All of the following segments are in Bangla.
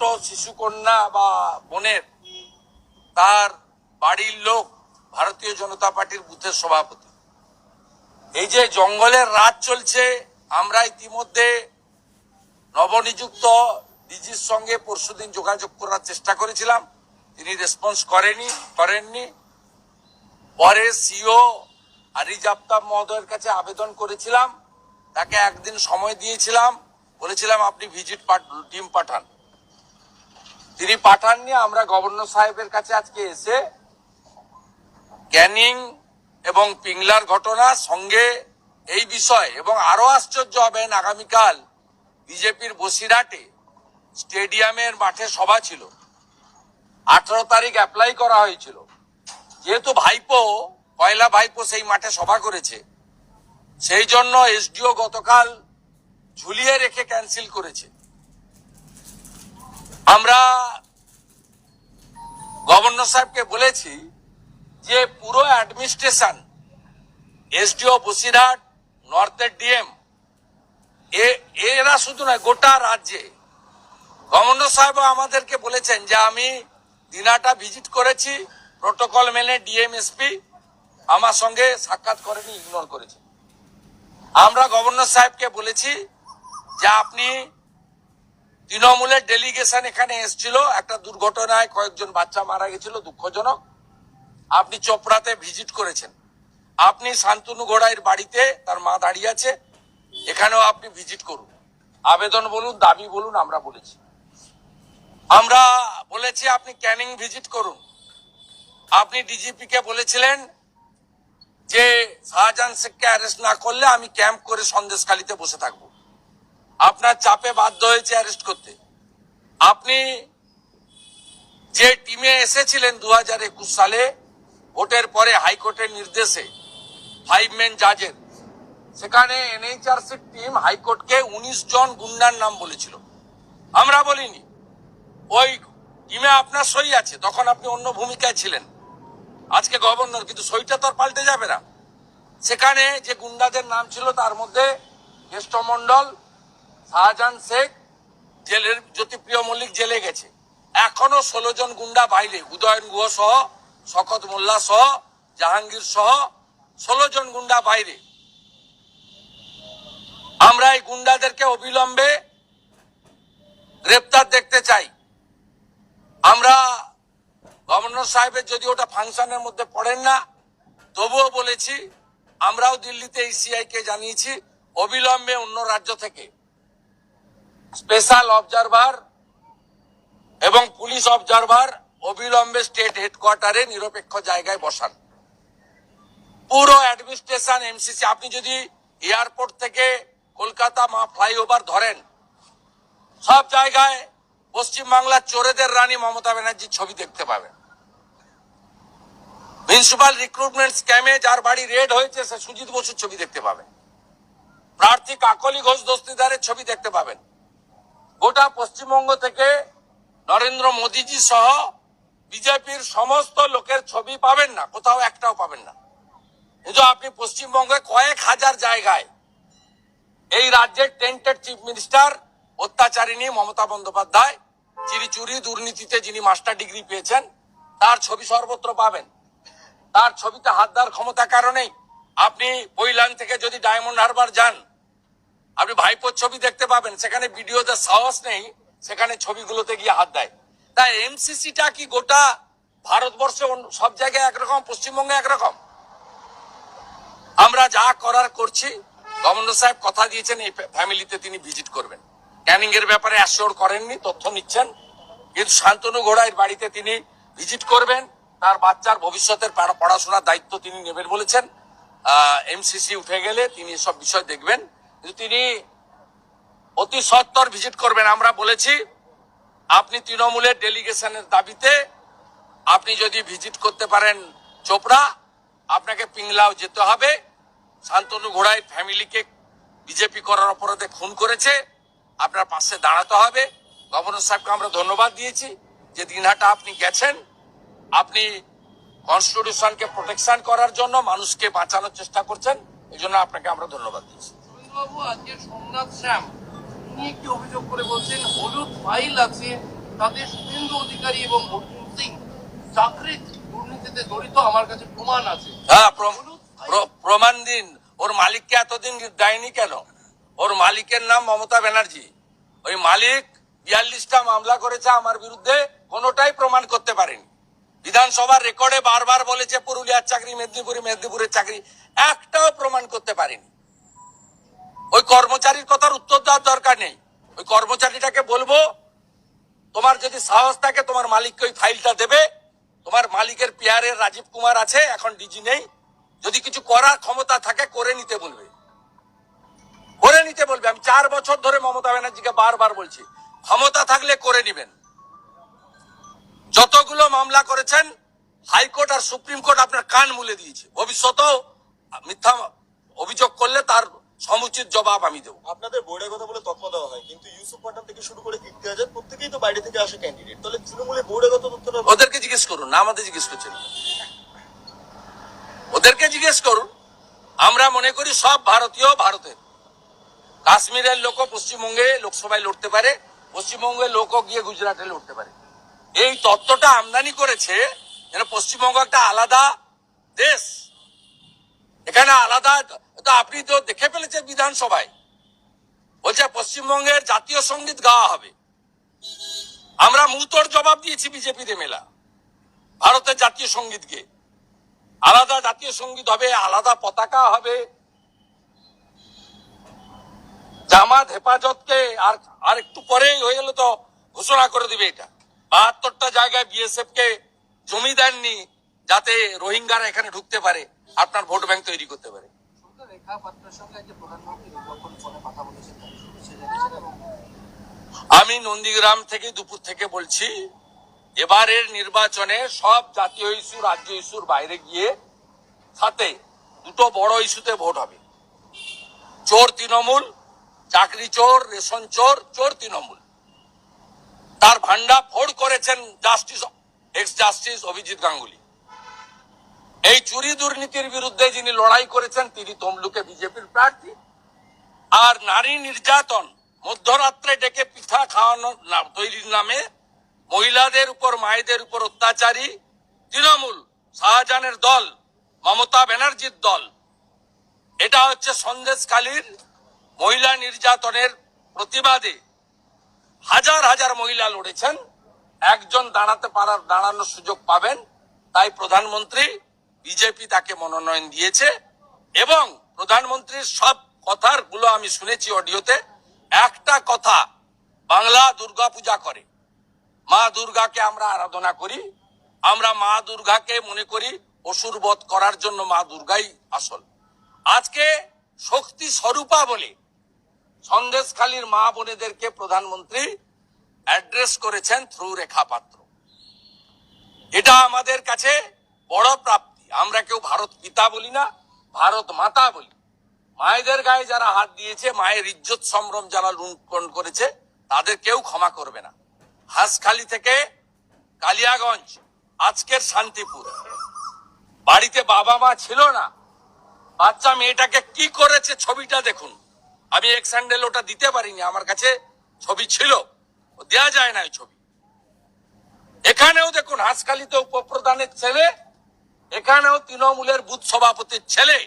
ছোট্ট শিশুকন্যা বা বোনের তার বাড়ির লোক ভারতীয় জনতা পার্টির বুথের সভাপতি। এই যে জঙ্গলের রাত চলছে, আমরা ইতিমধ্যে নবনিযুক্ত ডিজির সঙ্গে পরশুদিন যোগাযোগ করার চেষ্টা করেছিলাম, তিনি রেসপন্স করেননি। পরে সিও আরিজ আফতাব মহোদয়ের কাছে আবেদন করেছিলাম, তাকে একদিন সময় দিয়েছিলাম, বলেছিলাম আপনি ভিজিট টিম পাঠান, তিনি পাঠাননি। আমরা গভর্নর সাহেবের কাছে আজকে এসে ক্যানিং এবং পিংলার ঘটনা সঙ্গে এই বিষয়, এবং আরো আশ্চর্য হবেন, আগামীকাল বিজেপির বসিরহাটে স্টেডিয়ামের মাঠে সভা ছিল, 18 তারিখ অ্যাপ্লাই করা হয়েছিল। যেহেতু ভাইপো, পয়লা ভাইপো সেই মাঠে সভা করেছে, সেই জন্য এসডিও গতকাল ঝুলিয়ে রেখে ক্যান্সেল করেছে। আমরা গভর্নর সাহেবকে বলেছি যে পুরো অ্যাডমিনিস্ট্রেশন, এসডিও বসিরহাট, নর্থের ডিএম, এরা শুধু নয় গোটা রাজ্যে, গভর্নর সাহেব আমাদেরকে বলেছেন যে আমি দিনাটা ভিজিট করেছি, প্রোটোকল মেনে ডিএম এসপি আমার সঙ্গে সাক্ষাৎ করেনি, ইগনোর করেছে। আমরা গভর্নর সাহেবকে বলেছি যে আপনি তৃণমূলের ডেলিগেশন এখানে এসেছিল, একটা দুর্ঘটনায় কয়েকজন বাচ্চা মারা গেছিল, দুঃখজনক। আপনি চোপড়াতে ভিজিট করেছেন, আপনি শান্তনু ঘোড়াইয়ের বাড়িতে তার মা দাঁড়িয়ে আছে, এখানেও আপনি ভিজিট করুন, আবেদন বলুন, দাবি বলুন, আমরা বলেছি। আমরা বলেছি আপনি ক্যানিং ভিজিট করুন। আপনি ডিজিপি কে বলেছিলেন যে শাহজাহান শেখকে অ্যারেস্ট না করলে আমি ক্যাম্প করে সন্দেশখালীতে বসে থাকবো, আপনার চাপে বাধ্য হয়েছে অ্যারেস্ট করতে। আপনি যে টিমে এসেছিলেন 2021 সালে ভোটের পরে হাইকোর্টের নির্দেশে 5 মেন জাজের, সেখানে এনএইচআরসির টিম হাইকোর্টকে 19 জন গুন্ডার নাম বলেছিল, আমরা বলিনি। ওই টিমে আপনার সই আছে, তখন আপনি অন্য ভূমিকায় ছিলেন, আজকে গভর্নর, কিন্তু সইটা তো আর পাল্টে যাবে না। সেখানে যে গুন্ডাদের নাম ছিল তার মধ্যে কেষ্টমন্ডল, শাহজাহান শেখ, জেলের জ্যোতিপ্রিয় মল্লিক জেলে গেছে, এখনো 16 জন গুন্ডা বাইরে, উদয়ন গুহ সহ, শকত মোল্লা সহ, জাহাঙ্গীর সহ 16 জন গুন্ডা বাইরে। আমরা এই গুন্ডাদেরকে অবিলম্বে গ্রেপ্তার দেখতে চাই। আমরা গভর্নর সাহেবের যদি ওটা ফাংশনের মধ্যে পড়েন না, তবুও বলেছি, আমরাও দিল্লিতে ইসিআই কে জানিয়েছি অবিলম্বে অন্য রাজ্য থেকে স্পেশাল অবজারভার এবং পুলিশ অবজারভার অবিলম্বে স্টেট হেডকোয়ার্টারে নিরপেক্ষ জায়গায় বসান। পুরো অ্যাডমিনিস্ট্রেশন, এমসিসি, আপনি যদি এয়ারপোর্ট থেকে কলকাতা ফ্লাইওভার ধরেন, সব জায়গায় পশ্চিমবাংলার চোরেদের রানী মমতা ব্যানার্জির ছবি দেখতে পাবেন। মিউনিসিপাল রিক্রুটমেন্ট স্ক্যামে যার বাড়ি রেড হয়েছে সে সুজিত বসুর ছবি দেখতে পাবেন, প্রার্থী কাকলি ঘোষ দস্তিদারের ছবি দেখতে পাবেন। গোটা পশ্চিমবঙ্গ থেকে নরেন্দ্র মোদীজি সহ বিজেপির সমস্ত লোকের ছবি পাবেন না, কোথাও একটাও পাবেন না। কিন্তু আপনি পশ্চিমবঙ্গে কয়েক হাজার জায়গায় এই রাজ্যের টেন্টেড চিফ মিনিস্টার অত্যাচারিণী মমতা বন্দ্যোপাধ্যায়, চুরি দুর্নীতিতে যিনি মাস্টার ডিগ্রি পেয়েছেন, তার ছবি সর্বত্র পাবেন। তার ছবিতে হাত দেওয়ার ক্ষমতা কারণেই আপনি বইলান থেকে যদি ডায়মন্ড হারবার যান, আপনি ভাইপোর ছবি দেখতে পাবেন, সেখানে ভিডিওদের সাহস নেই, সেখানে ছবিগুলোতে গিয়ে হাত দেয়। তাই এমসিসিটা কি গোটা ভারতবর্ষে সব জায়গায় একরকম, পশ্চিমবঙ্গে একরকম? আমরা যা করার করছি। গভর্নর সাহেব কথা দিয়েছেন এই ফ্যামিলিতে তিনি ভিজিট করবেন। ক্যানিং এর ব্যাপারে অ্যাসিওর করেননি, তথ্য নিচ্ছেন, কিন্তু শান্তনু ঘোড়াইয়ের বাড়িতে তিনি ভিজিট করবেন, তার বাচ্চার ভবিষ্যতের পড়াশোনার দায়িত্ব তিনি নেবেন বলেছেন। এমসিসি উঠে গেলে তিনি সব বিষয় দেখবেন, কিন্তু তিনি অতি সত্বর ভিজিট করবেন। আমরা বলেছি আপনি তৃণমূলের ডেলিগেশনের দাবিতে আপনি যদি ভিজিট করতে পারেন চোপড়া, আপনাকে পিংলাও যেতে হবে। শান্তনু ঘোড়াই ফ্যামিলিকে বিজেপি করার অপরাধে খুন করেছে, আপনার পাশে দাঁড়াতে হবে। গভর্নর সাহেবকে আমরা ধন্যবাদ দিয়েছি যে দিনহাটা আপনি গেছেন, আপনি কনস্টিটিউশনকে প্রোটেকশন করার জন্য মানুষকে বাঁচানোর চেষ্টা করছেন, এই জন্য আপনাকে আমরা ধন্যবাদ দিয়েছি। বাবু, আজকে সোমনাথ শ্যাম তিনি একটি অভিযোগ করে বলছেন হলুদ ফাইল আছে তাদের শুভেন্দু অধিকারী এবং অর্জুন সিং চাকরির দুর্নীতিতে জড়িত আমার কাছে প্রমাণ আছে। হ্যাঁ, প্রমাণ দিন। ওর মালিককে এতদিন দেয়নি কেন? ওর মালিকের নাম মমতা ব্যানার্জি। ওই মালিক 42টা মামলা করেছে আমার বিরুদ্ধে, কোনোটাই প্রমাণ করতে পারেনি। বিধানসভার রেকর্ডে বারবার বলেছে পুরুলিয়ার চাকরি, মেদিনীপুরের চাকরি, একটাও প্রমাণ করতে পারেনি। ওই কর্মচারীর কথার উত্তর দেওয়ার দরকার নেই। ওই কর্মচারীটাকে বলবো, তোমার যদি সাহস থাকে তোমার মালিককে ওই ফাইলটা দেবে। তোমার মালিকের পিয়ারের রাজীব কুমার আছে, এখন ডিজি নেই। যদি কিছু করার ক্ষমতা থাকে করে নিতে বলবে, করে নিতে বলবে। আমি 4 বছর ধরে মমতা ব্যানার্জিকে বারবার বলছি, ক্ষমতা থাকলে করে নিবেন। যতগুলো মামলা করেছেন হাইকোর্ট আর সুপ্রিম কোর্ট আপনার কান মুলে দিয়েছে। ভবিষ্যতেও মিথ্যা অভিযোগ করলে তার সমুচিত জবাব আমি দেবো। আপনাদের বোর্ডের কথা বলে তথ্য দেওয়া হয়, কিন্তু ইউসুফ পাঠান থেকে শুরু করে কীর্তি আজাদ প্রত্যেকেই তো বাইরে থেকে আসে ক্যান্ডিডেট। তাহলে তৃণমূলে বোর্ডের কথা তথ্যটা ওদেরকে জিজ্ঞেস করুন, না আমাদের জিজ্ঞেস করছেন। ওদেরকে জিজ্ঞেস করুন। আমরা মনে করি সব ভারতীয় ভারতের। কাশ্মীরের লোকও পশ্চিমবঙ্গে লোকসভায় লড়তে পারে, পশ্চিমবঙ্গের লোকও গিয়ে গুজরাটে লড়তে পারে। এই তত্ত্বটা আমদানি করেছে যেন পশ্চিমবঙ্গ একটা আলাদা দেশ। এখানে আলাদা, তো আপনি তো দেখে ফেলেছেন বিধানসভায় বলছে পশ্চিমবঙ্গের জাতীয় সঙ্গীত গাওয়া হবে। আমরা মুহূর্তের জবাব দিয়েছি বিজেপির এমএলএ, ভারতের জাতীয় সঙ্গীতকে আলাদা জাতীয় সঙ্গীত হবে, আলাদা পতাকা হবে। জামাত হেফাজতকে আর একটু পরেই হয়ে গেল তো ঘোষণা করে দিবে এটা। 72টা জায়গায় বিএসএফ কে জমি দেননি যাতে রোহিঙ্গারা এখানে ঢুকতে পারে, আপনার ভোট ব্যাংক তৈরি করতে পারে। আমি নন্দীগ্রাম থেকে দুপুর থেকে বলছি, এবারের নির্বাচনে সব জাতীয় ইস্যু, রাজ্য ইস্যুর বাইরে গিয়ে সাথে দুটো বড় ইস্যুতে ভোট হবে। চোর তৃণমূল, চাকরি চোর, রেশন চোর, চোর তৃণমূল। তার ভান্ডা ফোড় করেছেন এক্স জাস্টিস অভিজিৎ গাঙ্গুলি। এই চুরি দুর্নীতির বিরুদ্ধে যিনি লড়াই করেছেন তিনি তমলুকে বিজেপির প্রার্থী। আর নারী নির্যাতন, মধ্যরাত্রে ডেকে পিঠা খাওয়ানো তৈরির নামে মহিলাদের উপর, মায়েদের উপর অত্যাচারী তৃণমূল, শাহজাহানের দল, মমতা ব্যানার্জির দল। এটা হচ্ছে সন্দেশখালীর মহিলা নির্যাতনের প্রতিবাদে হাজার হাজার মহিলা লড়েছেন। একজন দাঁড়ানোর সুযোগ পাবেন, তাই প্রধানমন্ত্রী, বিজেপি তাকে মনোনয়ন দিয়েছে। এবং প্রধানমন্ত্রীর সব কথার গুলো আমি শুনেছি অডিওতে। একটা কথা, বাংলা দুর্গা পূজা করে, মা দুর্গাকে আমরা আরাধনা করি। আমরা মা দুর্গাকে মনে করি অসুর বধ করার জন্য মা দুর্গাই আসল। আজকে শক্তি স্বরূপা বলে সন্দেশখালীর মা বোনেদেরকে প্রধানমন্ত্রী অ্যাড্রেস করেছেন থ্রু রেখা পাত্র। এটা আমাদের কাছে বড় প্রাপ্তি। আমরা কেউ ভারত পিতা বলি না, ভারত মাতা বলি। মায়েদের গায়ে যারা হাত দিয়েছে, মায়ের ইজ্জত সম্ভ্রম যারা লুণ্ঠন করেছে, তাদের কেউ ক্ষমা করবে না। হাঁসখালি থেকে কালিয়াগঞ্জ, আজকের শান্তিপুর, বাড়িতে বাবা মা ছিল না, বাচ্চা মেয়েটাকে কি করেছে ছবিটা দেখুন। আমি এক্স হ্যান্ডেল ওটা দিতে পারিনি, আমার কাছে ছবি ছিল, দেয়া যায় না ওই ছবি। এখানেও দেখুন, হাঁসখালিতে উপপ্রধানের ছেলে, এখানেও তৃণমূলের বুথ সভাপতির ছেলে।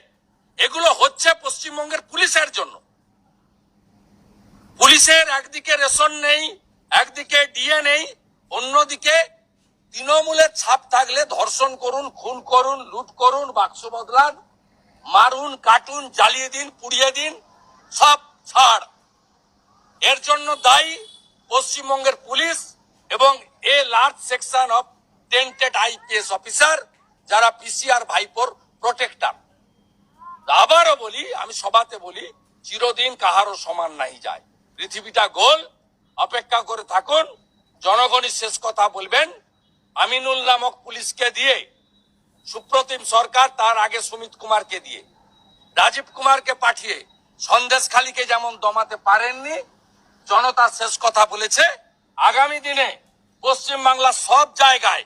এগুলো হচ্ছে পশ্চিমবঙ্গের পুলিশের জন্য। পুলিশের একদিকে রেশন নেই, একদিকে ডিএ নেই, অন্যদিকে তৃণমূলের ছাপ থাকলে ধর্ষণ করুন, খুন করুন, লুট করুন, বাক্স বদলান, মারুন, কাটুন, জ্বালিয়ে দিন, পুড়িয়ে দিন, সব ছাড়। এর জন্য দায়ী পশ্চিমবঙ্গের পুলিশ এবং a large section of tainted IPS officer, যারা পিসিআর ভাইপোর প্রোটেক্টর। আবারও বলি, আমি সভাতে বলি, চিরদিন কাহারও সমান নাই যায়। পৃথিবীটা গোল, অপেক্ষা করে থাকুন, জনগণই শেষ কথা বলবেন। আমিনুল নামক পুলিশকে দিয়ে, সুপ্রতিম সরকার তার আগে সুমিত কুমারকে দিয়ে, রাজীব কুমারকে পাঠিয়ে সন্দেশখালীকে যেমন দমাতে পারেননি, জনতা শেষ কথা বলেছে। আগামী দিনে পশ্চিমবাংলার সব জায়গায়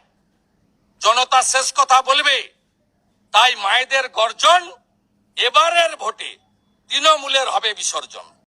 জনতা শেষ কথা বলবে। তাই মায়েদের গর্জন, এবারের ভোটে তৃণমূলের হবে বিসর্জন।